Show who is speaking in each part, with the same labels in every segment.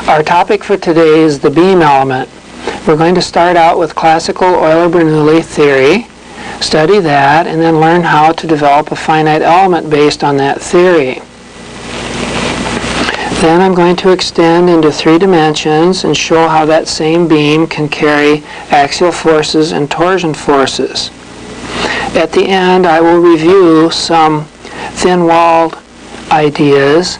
Speaker 1: Our topic for today is the beam element. We're going to start out with classical Euler-Bernoulli theory, study that, and then learn how to develop a finite element based on that theory. Then I'm going to extend into 3 dimensions and show how that same beam can carry axial forces and torsion forces. At the end, I will review some thin-walled ideas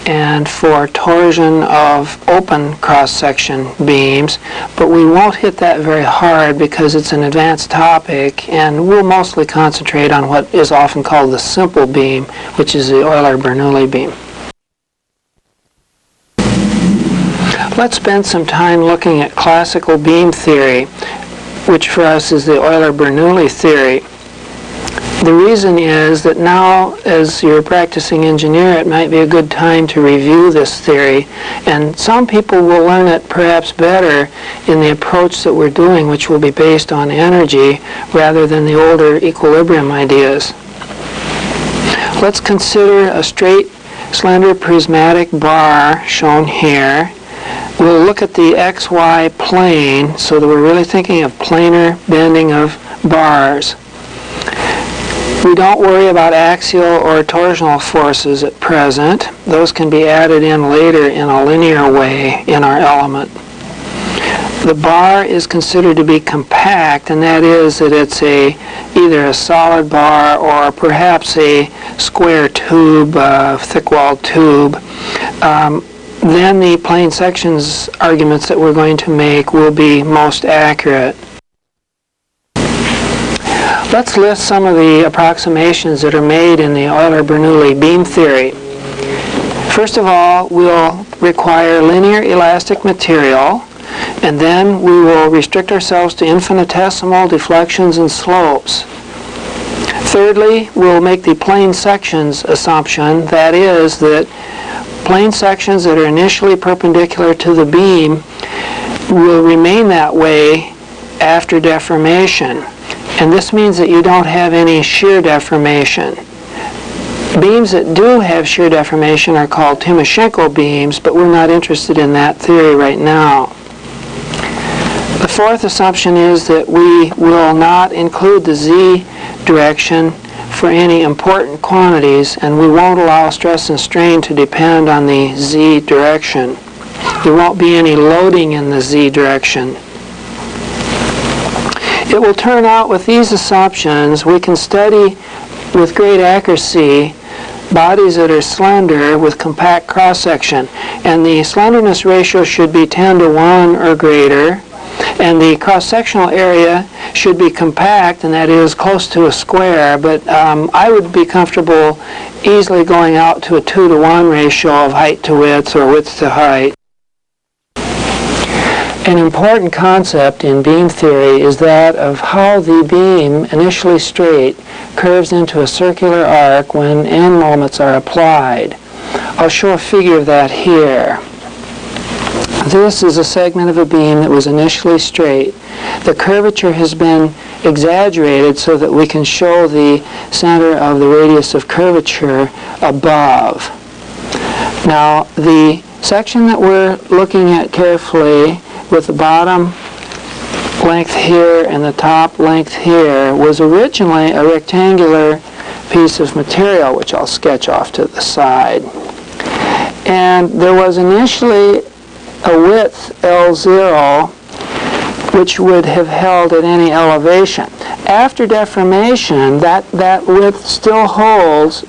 Speaker 1: and for torsion of open cross-section beams, but we won't hit that very hard because it's an advanced topic, and we'll mostly concentrate on what is often called the simple beam, which is the Euler-Bernoulli beam. Let's spend some time looking at classical beam theory, which for us is the Euler-Bernoulli theory. The reason is that now, as you're a practicing engineer, it might be a good time to review this theory, and some people will learn it perhaps better in the approach that we're doing, which will be based on energy rather than the older equilibrium ideas. Let's consider a straight, slender prismatic bar shown here. We'll look at the XY plane so that we're really thinking of planar bending of bars. We don't worry about axial or torsional forces at present. Those can be added in later in a linear way in our element. The bar is considered to be compact, and that is that it's either a solid bar or perhaps a square tube, thick-walled tube. Then the plane sections arguments that we're going to make will be most accurate. Let's list some of the approximations that are made in the Euler-Bernoulli beam theory. First of all, we'll require linear elastic material, and then we will restrict ourselves to infinitesimal deflections and slopes. Thirdly, we'll make the plane sections assumption, that is, that plane sections that are initially perpendicular to the beam will remain that way after deformation. And this means that you don't have any shear deformation. Beams that do have shear deformation are called Timoshenko beams, but we're not interested in that theory right now. The fourth assumption is that we will not include the z direction for any important quantities, and we won't allow stress and strain to depend on the z direction. There won't be any loading in the z direction. It will turn out with these assumptions we can study with great accuracy bodies that are slender with compact cross-section, and the slenderness ratio should be 10 to 1 or greater, and the cross-sectional area should be compact, and that is close to a square, but I would be comfortable easily going out to a 2 to 1 ratio of height to width or width to height. An important concept in beam theory is that of how the beam, initially straight, curves into a circular arc when end moments are applied. I'll show a figure of that here. This is a segment of a beam that was initially straight. The curvature has been exaggerated so that we can show the center of the radius of curvature above. Now, the section that we're looking at carefully with the bottom length here and the top length here was originally a rectangular piece of material, which I'll sketch off to the side. And there was initially a width L0 which would have held at any elevation. After deformation, that width still holds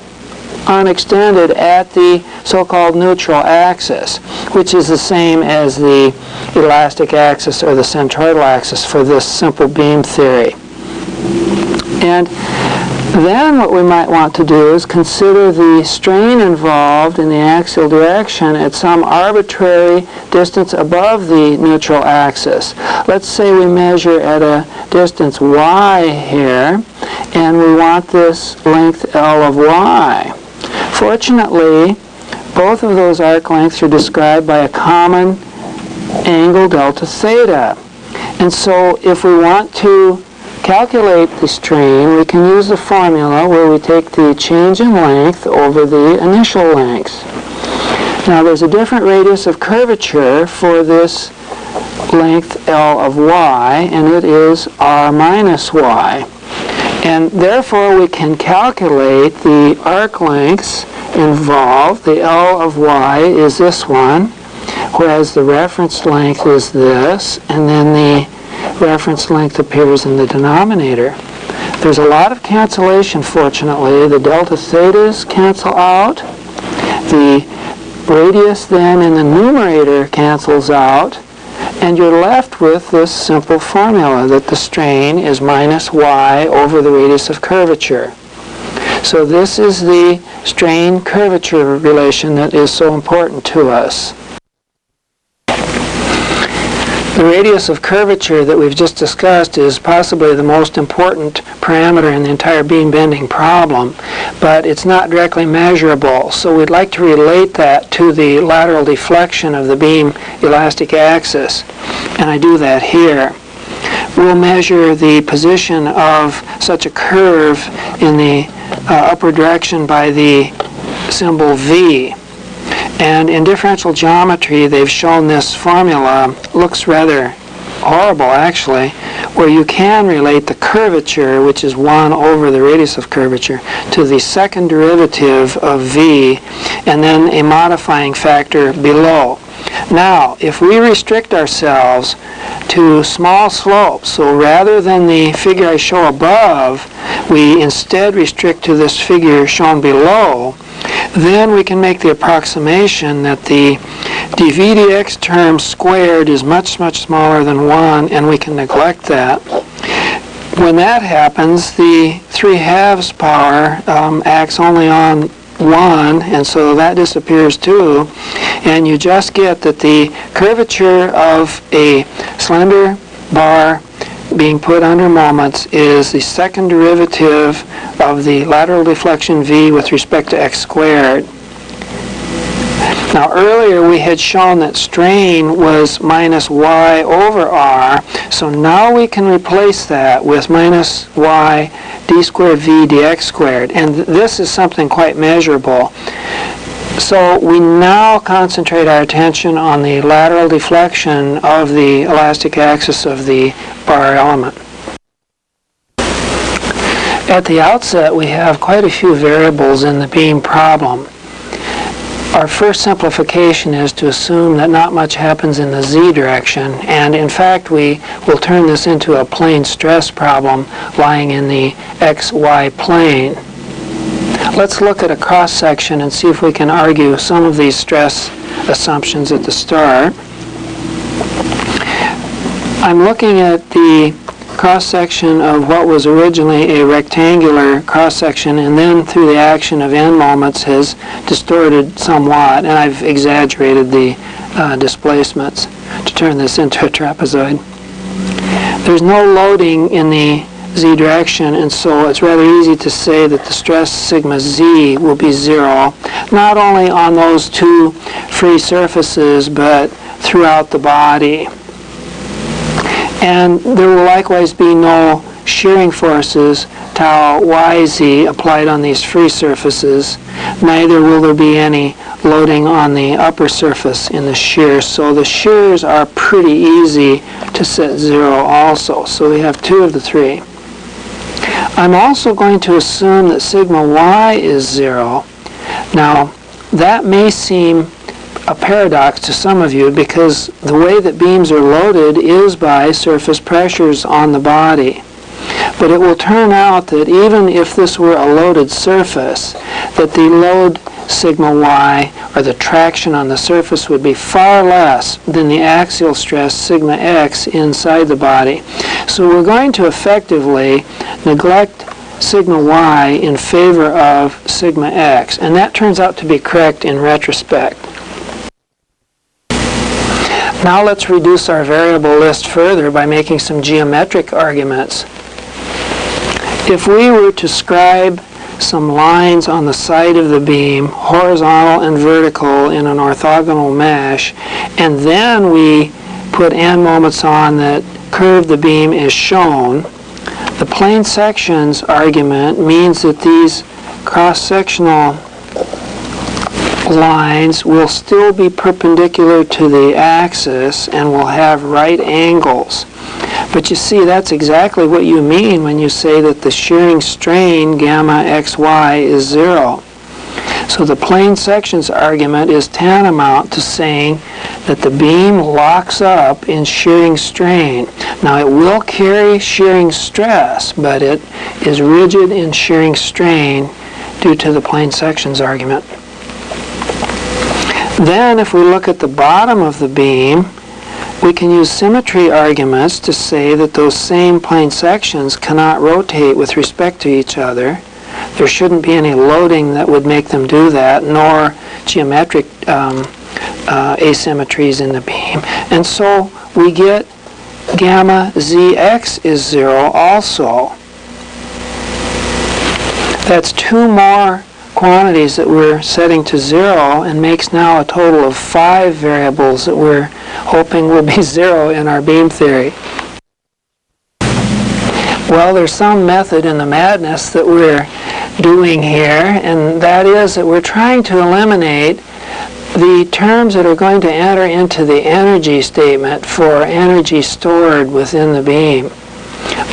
Speaker 1: unextended at the so-called neutral axis, which is the same as the elastic axis or the centroidal axis for this simple beam theory. And then what we might want to do is consider the strain involved in the axial direction at some arbitrary distance above the neutral axis. Let's say we measure at a distance y here, and we want this length L of y. Fortunately, both of those arc lengths are described by a common angle delta theta. And so if we want to calculate the strain, we can use the formula where we take the change in length over the initial length. Now there's a different radius of curvature for this length L of y, and it is r minus y. And therefore we can calculate the arc lengths involved. The L of y is this one, whereas the reference length is this, and then the reference length appears in the denominator. There's a lot of cancellation, fortunately. The delta thetas cancel out. The radius then in the numerator cancels out, and you're left with this simple formula that the strain is minus y over the radius of curvature. So this is the strain curvature relation that is so important to us. The radius of curvature that we've just discussed is possibly the most important parameter in the entire beam bending problem, but it's not directly measurable, so we'd like to relate that to the lateral deflection of the beam elastic axis, and I do that here. We'll measure the position of such a curve in the upward direction by the symbol V. And in differential geometry, they've shown this formula. Looks rather horrible, actually, where you can relate the curvature, which is 1 over the radius of curvature, to the second derivative of v, and then a modifying factor below. Now, if we restrict ourselves to small slopes, so rather than the figure I show above, we instead restrict to this figure shown below, then we can make the approximation that the dv dx term squared is much, much smaller than 1, and we can neglect that. When that happens, the 3/2 power acts only on 1, and so that disappears too, and you just get that the curvature of a slender bar being put under moments is the second derivative of the lateral deflection v with respect to x squared. Now earlier we had shown that strain was minus y over r, so now we can replace that with minus y d squared v dx squared, and this is something quite measurable. So we now concentrate our attention on the lateral deflection of the elastic axis of the bar element. At the outset, we have quite a few variables in the beam problem. Our first simplification is to assume that not much happens in the z direction, and in fact we will turn this into a plane stress problem lying in the xy plane. Let's look at a cross-section and see if we can argue some of these stress assumptions at the start. I'm looking at the cross-section of what was originally a rectangular cross-section, and then through the action of end moments has distorted somewhat, and I've exaggerated the displacements to turn this into a trapezoid. There's no loading in the z direction, and so it's rather easy to say that the stress sigma z will be 0, not only on those two free surfaces, but throughout the body. And there will likewise be no shearing forces, tau yz, applied on these free surfaces. Neither will there be any loading on the upper surface in the shear. So the shears are pretty easy to set 0 also. So we have 2 of the 3. I'm also going to assume that sigma y is 0. Now, that may seem a paradox to some of you because the way that beams are loaded is by surface pressures on the body. But it will turn out that even if this were a loaded surface, that the load sigma y, or the traction on the surface, would be far less than the axial stress sigma x inside the body. So we're going to effectively neglect sigma y in favor of sigma x, and that turns out to be correct in retrospect. Now let's reduce our variable list further by making some geometric arguments. If we were to scribe some lines on the side of the beam, horizontal and vertical, in an orthogonal mesh, and then we put end moments on that curve the beam as shown, the plane sections argument means that these cross-sectional lines will still be perpendicular to the axis and will have right angles. But you see, that's exactly what you mean when you say that the shearing strain gamma xy is 0. So the plane sections argument is tantamount to saying that the beam locks up in shearing strain. Now it will carry shearing stress, but it is rigid in shearing strain due to the plane sections argument. Then if we look at the bottom of the beam, we can use symmetry arguments to say that those same plane sections cannot rotate with respect to each other. There shouldn't be any loading that would make them do that, nor geometric asymmetries in the beam. And so we get gamma zx is 0 also. That's two more quantities that we're setting to 0 and makes now a total of 5 variables that we're hoping will be 0 in our beam theory. Well, there's some method in the madness that we're doing here, and that is that we're trying to eliminate the terms that are going to enter into the energy statement for energy stored within the beam.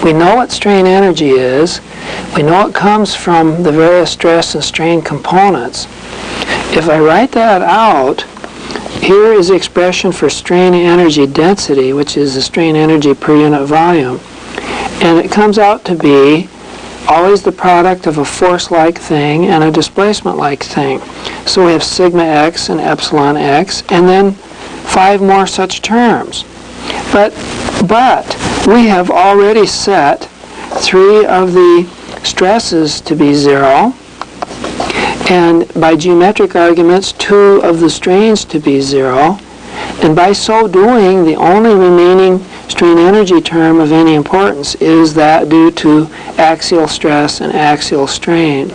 Speaker 1: We know what strain energy is. We know it comes from the various stress and strain components. If I write that out, here is the expression for strain energy density, which is the strain energy per unit volume. And it comes out to be always the product of a force-like thing and a displacement-like thing. So we have sigma x and epsilon x, and then 5 more such terms. But we have already set 3 of the stresses to be 0, and by geometric arguments 2 of the strains to be 0, and by so doing the only remaining strain energy term of any importance is that due to axial stress and axial strain.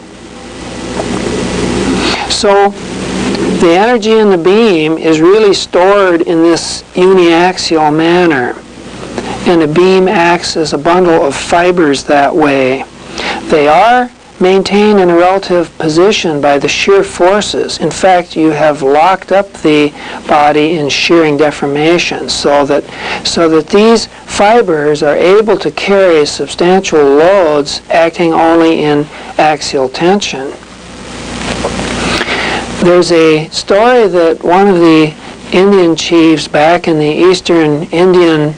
Speaker 1: So the energy in the beam is really stored in this uniaxial manner, and a beam acts as a bundle of fibers that way. They are maintained in a relative position by the shear forces. In fact, you have locked up the body in shearing deformation so that these fibers are able to carry substantial loads acting only in axial tension. There's a story that one of the Indian chiefs back in the eastern Indian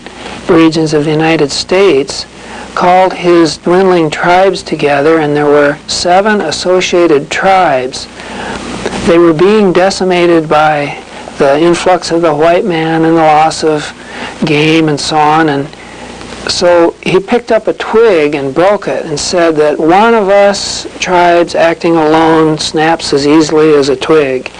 Speaker 1: regions of the United States called his dwindling tribes together, and there were 7 associated tribes. They were being decimated by the influx of the white man and the loss of game and so on, and so he picked up a twig and broke it and said that one of us tribes acting alone snaps as easily as a twig.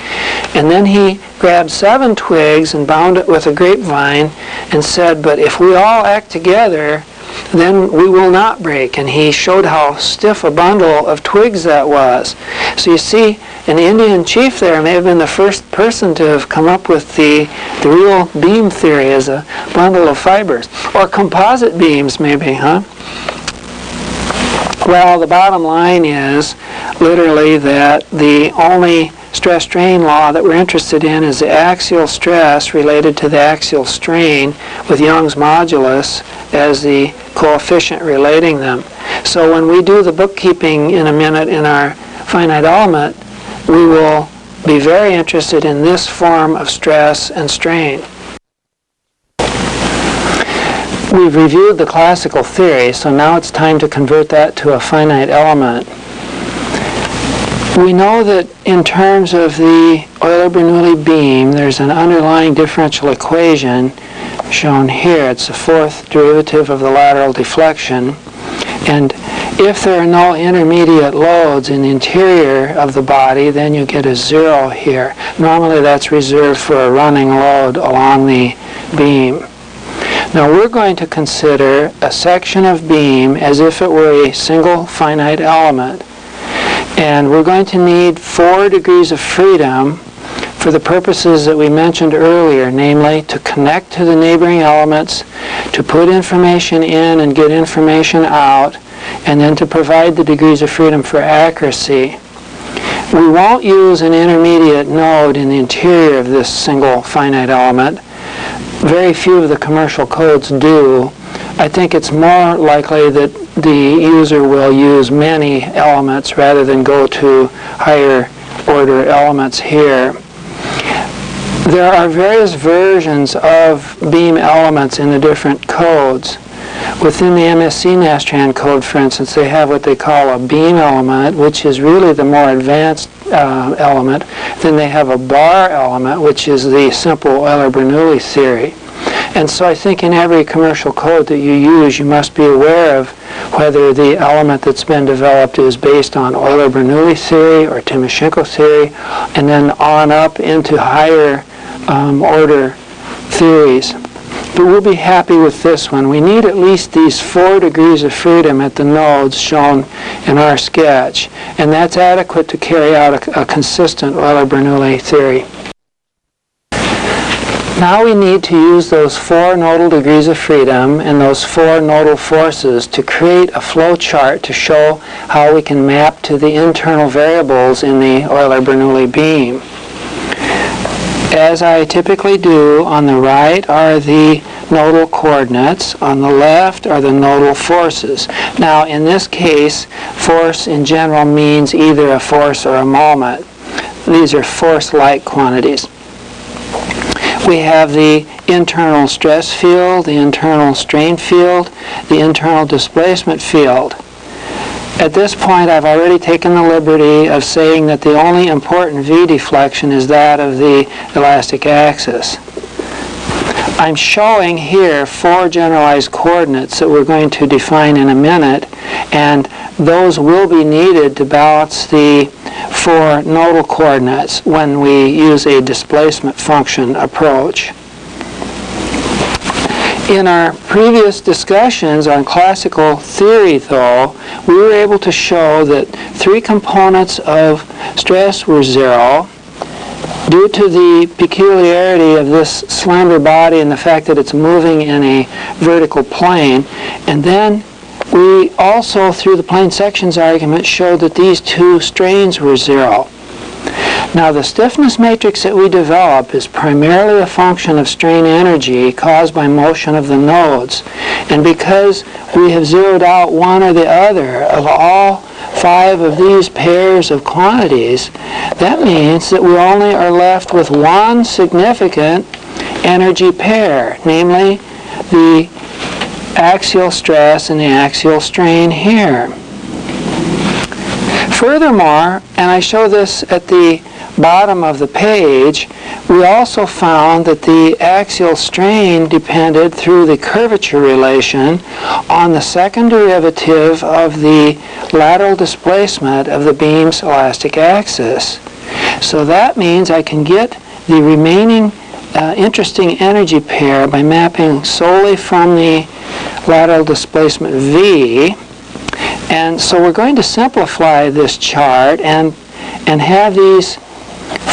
Speaker 1: And then he grabbed 7 twigs and bound it with a grapevine and said, but if we all act together, then we will not break. And he showed how stiff a bundle of twigs that was. So you see, an Indian chief there may have been the first person to have come up with the real beam theory as a bundle of fibers. Or composite beams maybe, huh? Well, the bottom line is literally that the only stress-strain law that we're interested in is the axial stress related to the axial strain with Young's modulus as the coefficient relating them. So when we do the bookkeeping in a minute in our finite element, we will be very interested in this form of stress and strain. We've reviewed the classical theory, so now it's time to convert that to a finite element. We know that in terms of the Euler-Bernoulli beam, there's an underlying differential equation shown here. It's the 4th derivative of the lateral deflection. And if there are no intermediate loads in the interior of the body, then you get a 0 here. Normally that's reserved for a running load along the beam. Now we're going to consider a section of beam as if it were a single finite element. And we're going to need 4 degrees of freedom for the purposes that we mentioned earlier, namely to connect to the neighboring elements, to put information in and get information out, and then to provide the degrees of freedom for accuracy. We won't use an intermediate node in the interior of this single finite element. Very few of the commercial codes do. I think it's more likely that the user will use many elements rather than go to higher order elements here. There are various versions of beam elements in the different codes. Within the MSC Nastran code, for instance, they have what they call a beam element, which is really the more advanced element. Then they have a bar element, which is the simple Euler-Bernoulli theory. And so I think in every commercial code that you use, you must be aware of whether the element that's been developed is based on Euler-Bernoulli theory or Timoshenko theory, and then on up into higher order theories. But we'll be happy with this one. We need at least these 4 degrees of freedom at the nodes shown in our sketch, and that's adequate to carry out a consistent Euler-Bernoulli theory. Now we need to use those 4 nodal degrees of freedom and those 4 nodal forces to create a flow chart to show how we can map to the internal variables in the Euler-Bernoulli beam. As I typically do, on the right are the nodal coordinates, on the left are the nodal forces. Now in this case, force in general means either a force or a moment. These are force-like quantities. We have the internal stress field, the internal strain field, the internal displacement field. At this point, I've already taken the liberty of saying that the only important V deflection is that of the elastic axis. I'm showing here 4 generalized coordinates that we're going to define in a minute, and those will be needed to balance the 4 nodal coordinates when we use a displacement function approach. In our previous discussions on classical theory, though, we were able to show that 3 components of stress were 0 due to the peculiarity of this slender body and the fact that it's moving in a vertical plane. And then we also, through the plane sections argument, showed that these 2 strains were 0. Now the stiffness matrix that we develop is primarily a function of strain energy caused by motion of the nodes. And because we have zeroed out one or the other of all 5 of these pairs of quantities, that means that we only are left with one significant energy pair, namely the axial stress and the axial strain here. Furthermore, and I show this at the bottom of the page, we also found that the axial strain depended through the curvature relation on the second derivative of the lateral displacement of the beam's elastic axis. So that means I can get the remaining interesting energy pair by mapping solely from the lateral displacement V. And so we're going to simplify this chart and have these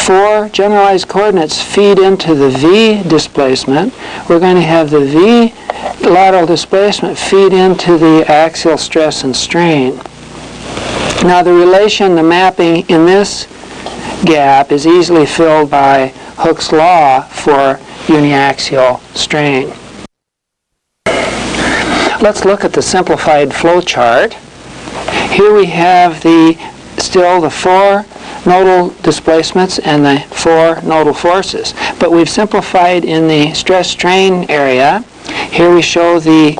Speaker 1: 4 generalized coordinates feed into the V displacement. We're going to have the V lateral displacement feed into the axial stress and strain. Now the relation, the mapping in this gap is easily filled by Hooke's law for uniaxial strain. Let's look at the simplified flow chart. Here we have still the 4 nodal displacements and the 4 nodal forces. But we've simplified in the stress-strain area. Here we show the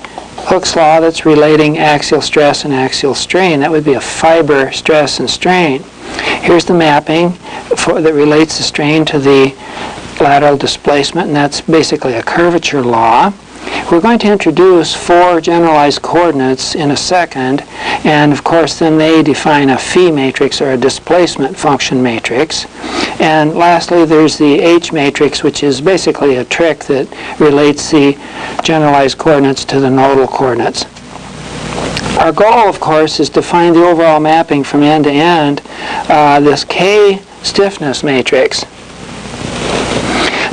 Speaker 1: Hooke's law that's relating axial stress and axial strain. That would be a fiber stress and strain. Here's the mapping that relates the strain to the lateral displacement, and that's basically a curvature law. We're going to introduce 4 generalized coordinates in a second, and of course then they define a phi matrix or a displacement function matrix. And lastly there's the H matrix, which is basically a trick that relates the generalized coordinates to the nodal coordinates. Our goal, of course, is to find the overall mapping from end to end, this K stiffness matrix.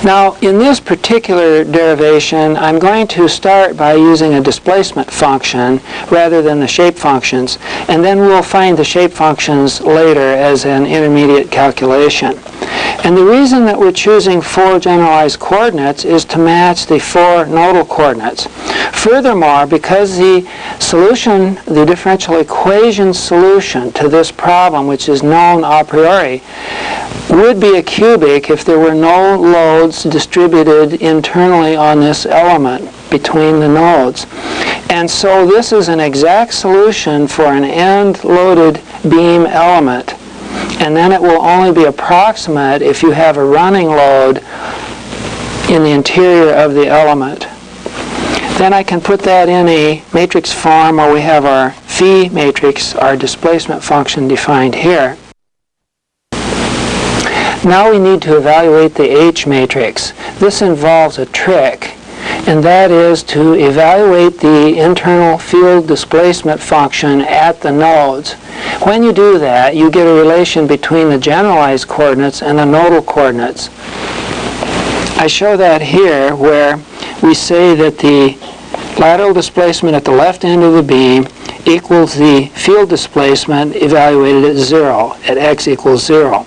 Speaker 1: Now, in this particular derivation, I'm going to start by using a displacement function rather than the shape functions, and then we'll find the shape functions later as an intermediate calculation. And the reason that we're choosing 4 generalized coordinates is to match the 4 nodal coordinates. Furthermore, because the solution, the differential equation solution to this problem, which is known a priori, would be a cubic if there were no loads distributed internally on this element between the nodes. And so this is an exact solution for an end-loaded beam element. And then it will only be approximate if you have a running load in the interior of the element. Then I can put that in a matrix form where we have our phi matrix, our displacement function defined here. Now we need to evaluate the H matrix. This involves a trick, and that is to evaluate the internal field displacement function at the nodes. When you do that, you get a relation between the generalized coordinates and the nodal coordinates. I show that here where we say that the lateral displacement at the left end of the beam equals the field displacement evaluated at 0, at x equals 0.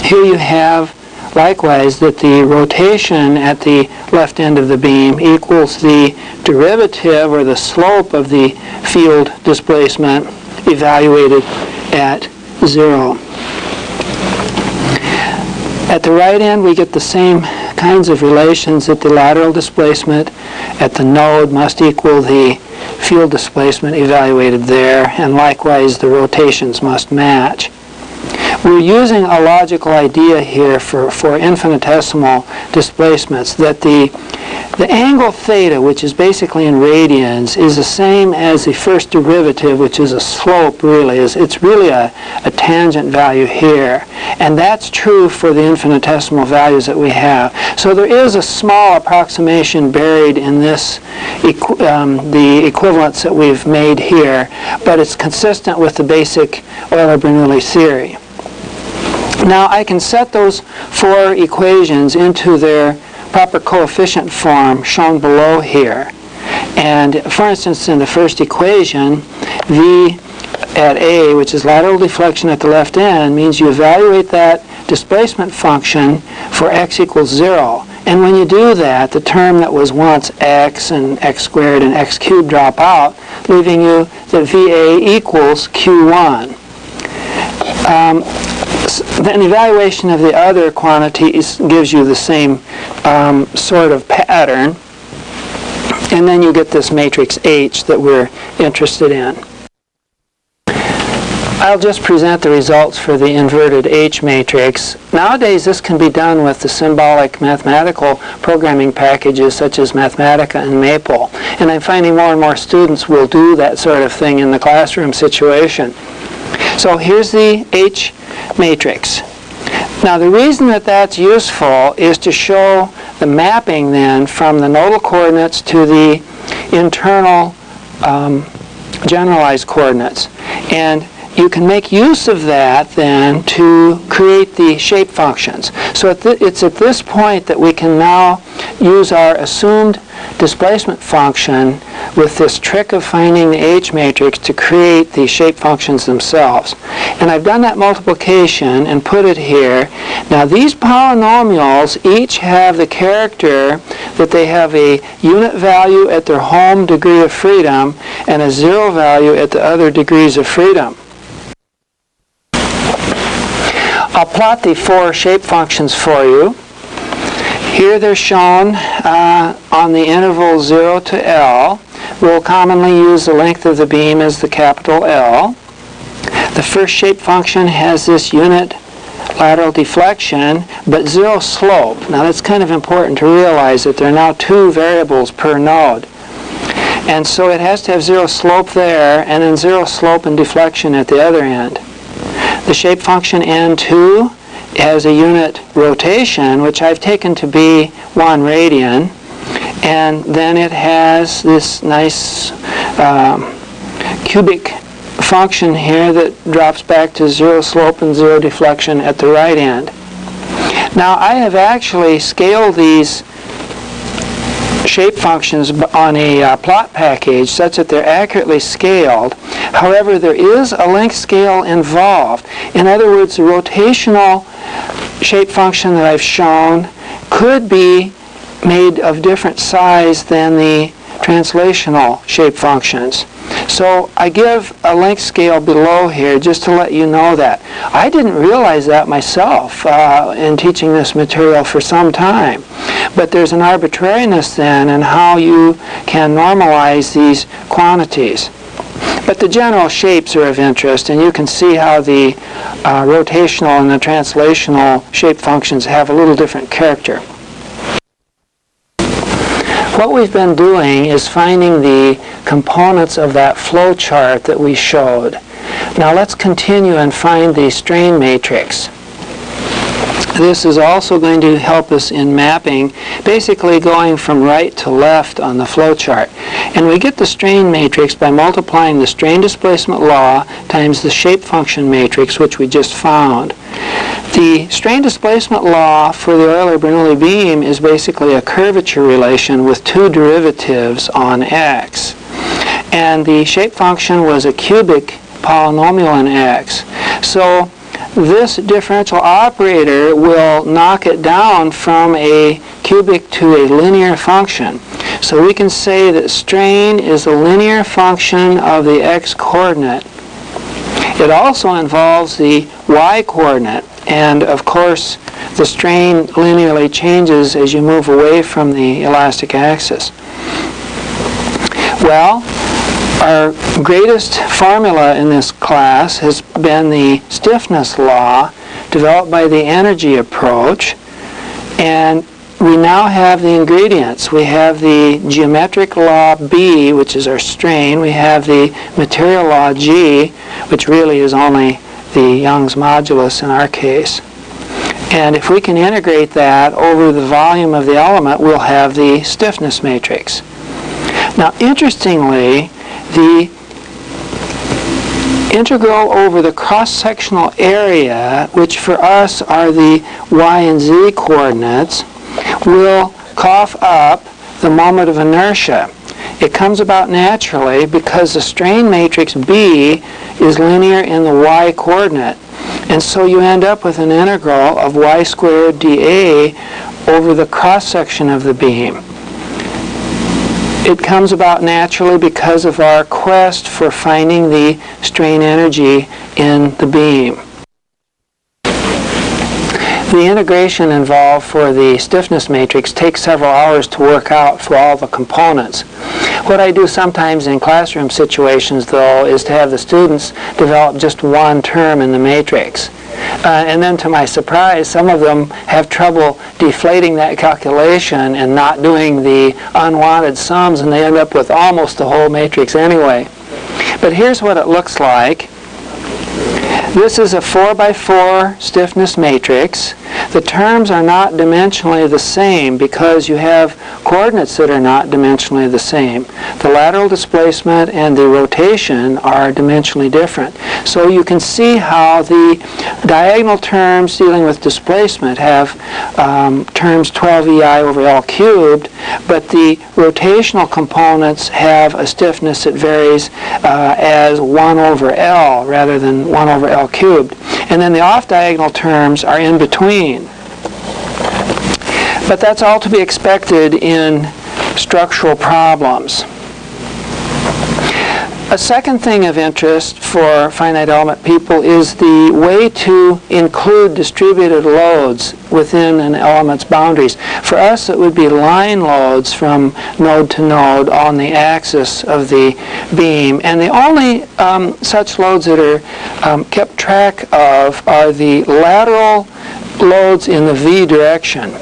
Speaker 1: Here you have, likewise, that the rotation at the left end of the beam equals the derivative or the slope of the field displacement evaluated at 0. At the right end, we get the same kinds of relations that the lateral displacement at the node must equal the field displacement evaluated there, and likewise the rotations must match. We're using a logical idea here for infinitesimal displacements, that the angle theta, which is basically in radians, is the same as the first derivative, which is a slope really. It's really a tangent value here. And that's true for the infinitesimal values that we have. So there is a small approximation buried in this, the equivalents that we've made here, but it's consistent with the basic Euler-Bernoulli theory. Now I can set those 4 equations into their proper coefficient form shown below here. And for instance, in the first equation, V at A, which is lateral deflection at the left end, means you evaluate that displacement function for x equals 0. And when you do that, the term that was once x and x squared and x cubed drop out, leaving you that VA equals Q1. An evaluation of the other quantities gives you the same sort of pattern, and then you get this matrix H that we're interested in. I'll just present the results for the inverted H matrix. Nowadays this can be done with the symbolic mathematical programming packages such as Mathematica and Maple, and I'm finding more and more students will do that sort of thing in the classroom situation. So here's the H matrix. Now the reason that that's useful is to show the mapping then from the nodal coordinates to the internal generalized coordinates. And you can make use of that then to create the shape functions. So it's at this point that we can now use our assumed displacement function with this trick of finding the H matrix to create the shape functions themselves. And I've done that multiplication and put it here. Now these polynomials each have the character that they have a unit value at their home degree of freedom and a 0 value at the other degrees of freedom. I'll plot the 4 shape functions for you. Here they're shown on the interval 0 to L. We'll commonly use the length of the beam as the capital L. The first shape function has this unit lateral deflection, but 0 slope. Now that's kind of important to realize that there are now 2 variables per node. And so it has to have 0 slope there, and then 0 slope and deflection at the other end. The shape function N2 has a unit rotation, which I've taken to be 1 radian, and then it has this nice cubic function here that drops back to 0 slope and 0 deflection at the right end. Now I have actually scaled these shape functions on a plot package such that they're accurately scaled. However, there is a length scale involved. In other words, the rotational shape function that I've shown could be made of different size than the translational shape functions. So I give a length scale below here just to let you know that. I didn't realize that myself in teaching this material for some time. But there's an arbitrariness then in how you can normalize these quantities. But the general shapes are of interest, and you can see how the rotational and the translational shape functions have a little different character. What we've been doing is finding the components of that flow chart that we showed. Now let's continue and find the strain matrix. This is also going to help us in mapping, basically going from right to left on the flow chart. And we get the strain matrix by multiplying the strain displacement law times the shape function matrix, which we just found. The strain displacement law for the Euler-Bernoulli beam is basically a curvature relation with two derivatives on x. And the shape function was a cubic polynomial in x. So this differential operator will knock it down from a cubic to a linear function. So we can say that strain is a linear function of the x-coordinate. It also involves the y-coordinate. And of course, the strain linearly changes as you move away from the elastic axis. Well, our greatest formula in this class has been the stiffness law developed by the energy approach. And we now have the ingredients. We have the geometric law B, which is our strain. We have the material law G, which really is only the Young's modulus in our case. And if we can integrate that over the volume of the element, we'll have the stiffness matrix. Now, interestingly, the integral over the cross-sectional area, which for us are the y and z coordinates, will cough up the moment of inertia. It comes about naturally because the strain matrix B is linear in the y coordinate. And so you end up with an integral of y squared dA over the cross-section of the beam. It comes about naturally because of our quest for finding the strain energy in the beam. The integration involved for the stiffness matrix takes several hours to work out for all the components. What I do sometimes in classroom situations, though, is to have the students develop just one term in the matrix. And then to my surprise, some of them have trouble deflating that calculation and not doing the unwanted sums, and they end up with almost the whole matrix anyway. But here's what it looks like. This is a 4x4 stiffness matrix. The terms are not dimensionally the same because you have coordinates that are not dimensionally the same. The lateral displacement and the rotation are dimensionally different. So you can see how the diagonal terms dealing with displacement have terms 12EI over L cubed, but the rotational components have a stiffness that varies as 1 over L rather than 1 over L cubed. And then the off-diagonal terms are in between. But that's all to be expected in structural problems. A second thing of interest for finite element people is the way to include distributed loads within an element's boundaries. For us, it would be line loads from node to node on the axis of the beam. And the only such loads that are kept track of are the lateral loads in the v direction.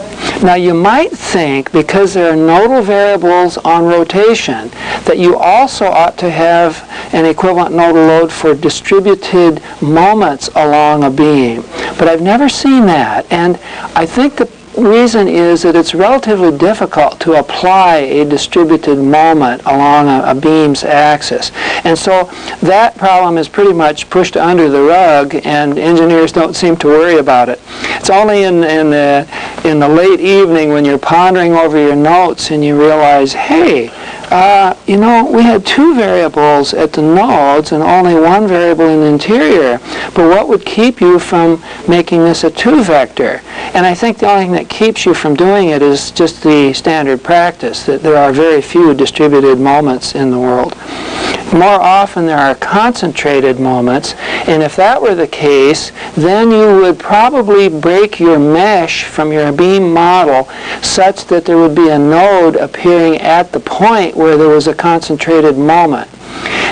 Speaker 1: Now you might think, because there are nodal variables on rotation, that you also ought to have an equivalent nodal load for distributed moments along a beam. But I've never seen that, and I think the reason is that it's relatively difficult to apply a distributed moment along a beam's axis. And so that problem is pretty much pushed under the rug, and engineers don't seem to worry about it. It's only in the late evening when you're pondering over your notes and you realize, hey, you know, we had two variables at the nodes and only one variable in the interior, but what would keep you from making this a two-vector? And I think the only thing that keeps you from doing it is just the standard practice, that there are very few distributed moments in the world. More often there are concentrated moments, and if that were the case, then you would probably break your mesh from your beam model such that there would be a node appearing at the point where there was a concentrated moment.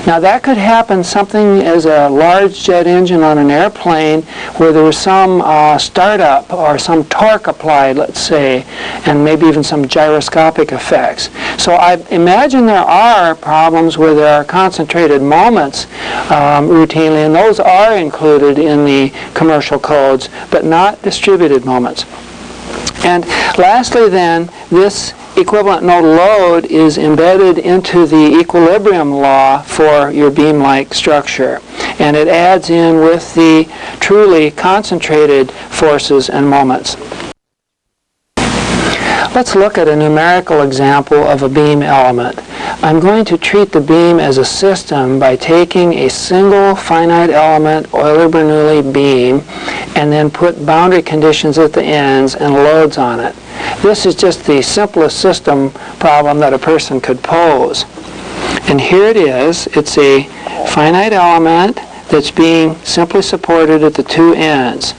Speaker 1: Now that could happen something as a large jet engine on an airplane where there was some startup or some torque applied, let's say, and maybe even some gyroscopic effects. So I imagine there are problems where there are concentrated moments routinely, and those are included in the commercial codes, but not distributed moments. And lastly then, this equivalent nodal load is embedded into the equilibrium law for your beam-like structure. And it adds in with the truly concentrated forces and moments. Let's look at a numerical example of a beam element. I'm going to treat the beam as a system by taking a single finite element Euler-Bernoulli beam and then put boundary conditions at the ends and loads on it. This is just the simplest system problem that a person could pose. And here it is. It's a finite element that's being simply supported at the two ends.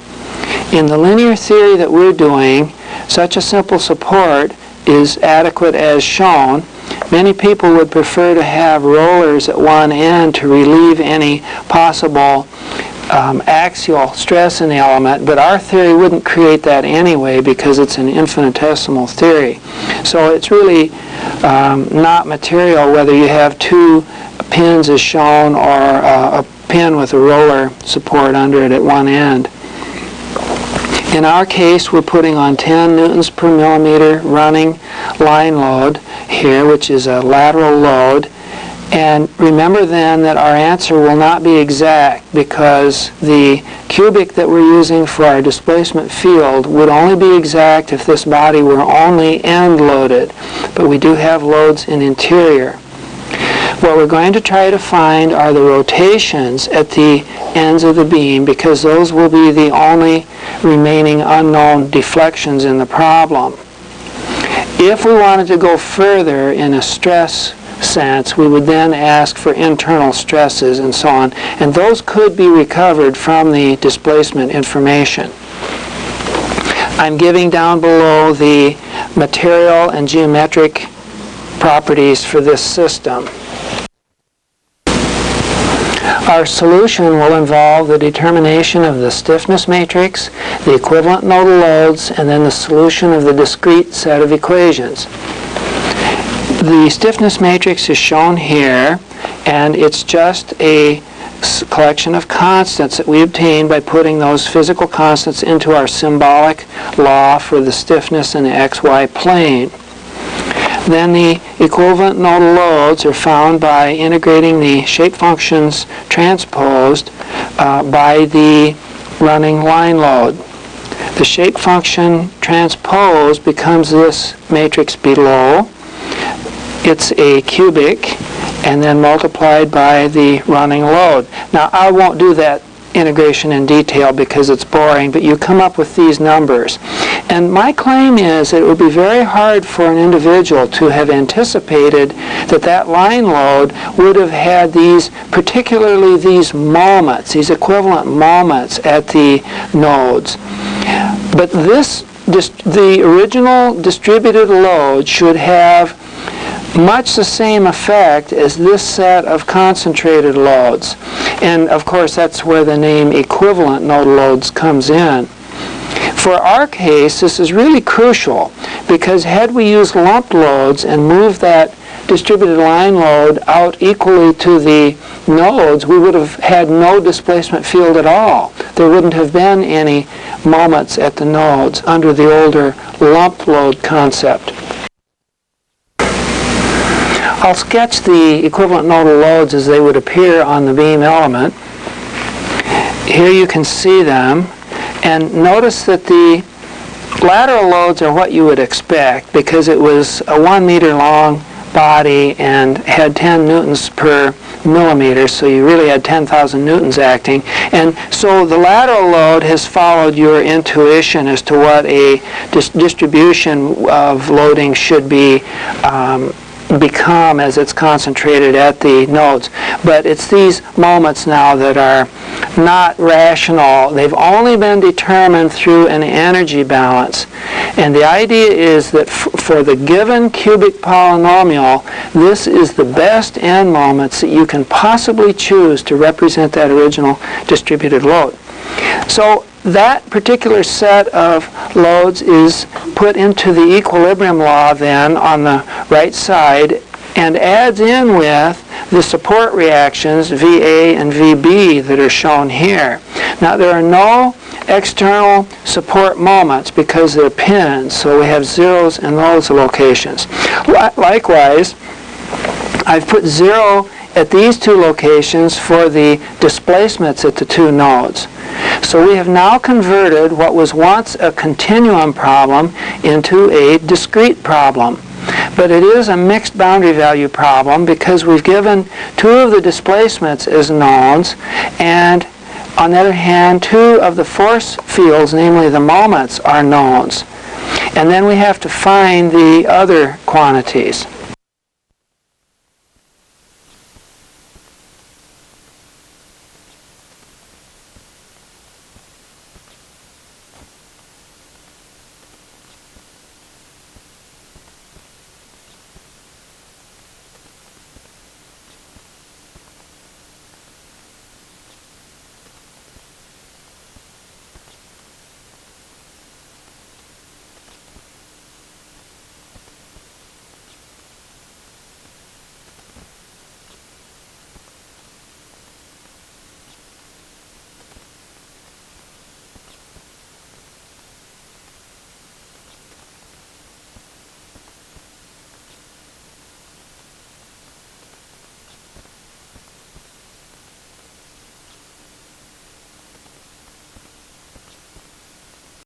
Speaker 1: In the linear theory that we're doing, such a simple support is adequate as shown. Many people would prefer to have rollers at one end to relieve any possible axial stress in the element, but our theory wouldn't create that anyway because it's an infinitesimal theory. So it's really not material whether you have two pins as shown or a pin with a roller support under it at one end. In our case, we're putting on 10 newtons per millimeter running line load here, which is a lateral load. And remember then that our answer will not be exact because the cubic that we're using for our displacement field would only be exact if this body were only end loaded. But we do have loads in interior. What we're going to try to find are the rotations at the ends of the beam because those will be the only remaining unknown deflections in the problem. If we wanted to go further in a stress sense, we would then ask for internal stresses and so on, and those could be recovered from the displacement information. I'm giving down below the material and geometric properties for this system. Our solution will involve the determination of the stiffness matrix, the equivalent nodal loads, and then the solution of the discrete set of equations. The stiffness matrix is shown here, and it's just a collection of constants that we obtain by putting those physical constants into our symbolic law for the stiffness in the xy plane. Then the equivalent nodal loads are found by integrating the shape functions transposed by the running line load. The shape function transposed becomes this matrix below. It's a cubic and then multiplied by the running load. Now I won't do that integration in detail because it's boring, but you come up with these numbers. And my claim is that it would be very hard for an individual to have anticipated that that line load would have had these, particularly these moments, these equivalent moments at the nodes. But the original distributed load should have much the same effect as this set of concentrated loads. And of course that's where the name equivalent nodal loads comes in. For our case, this is really crucial because had we used lumped loads and moved that distributed line load out equally to the nodes, we would have had no displacement field at all. There wouldn't have been any moments at the nodes under the older lump load concept. I'll sketch the equivalent nodal loads as they would appear on the beam element. Here you can see them, and notice that the lateral loads are what you would expect because it was a 1 meter long body and had 10 newtons per millimeter, so you really had 10,000 newtons acting. And so the lateral load has followed your intuition as to what a distribution of loading should be become as it's concentrated at the nodes. But it's these moments now that are not rational. They've only been determined through an energy balance. And the idea is that for the given cubic polynomial, this is the best n moments that you can possibly choose to represent that original distributed load. So that particular set of loads is put into the equilibrium law then on the right side and adds in with the support reactions VA and VB that are shown here. Now there are no external support moments because they're pins, so we have zeros in those locations. Likewise, I've put 0 at these two locations for the displacements at the two nodes. So we have now converted what was once a continuum problem into a discrete problem. But it is a mixed boundary value problem because we've given 2 of the displacements as knowns, and on the other hand, 2 of the force fields, namely the moments, are knowns. And then we have to find the other quantities.